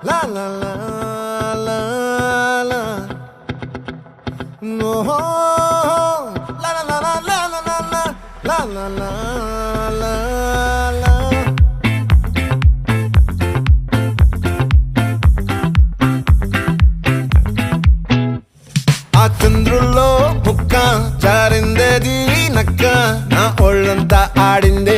La la la la la. No. La la la la la la la la. La la la la la. ఆ చంద్రుల్లో ముక్క జారిందేది నక్క నా ఒళ్ళంతా ఆడింది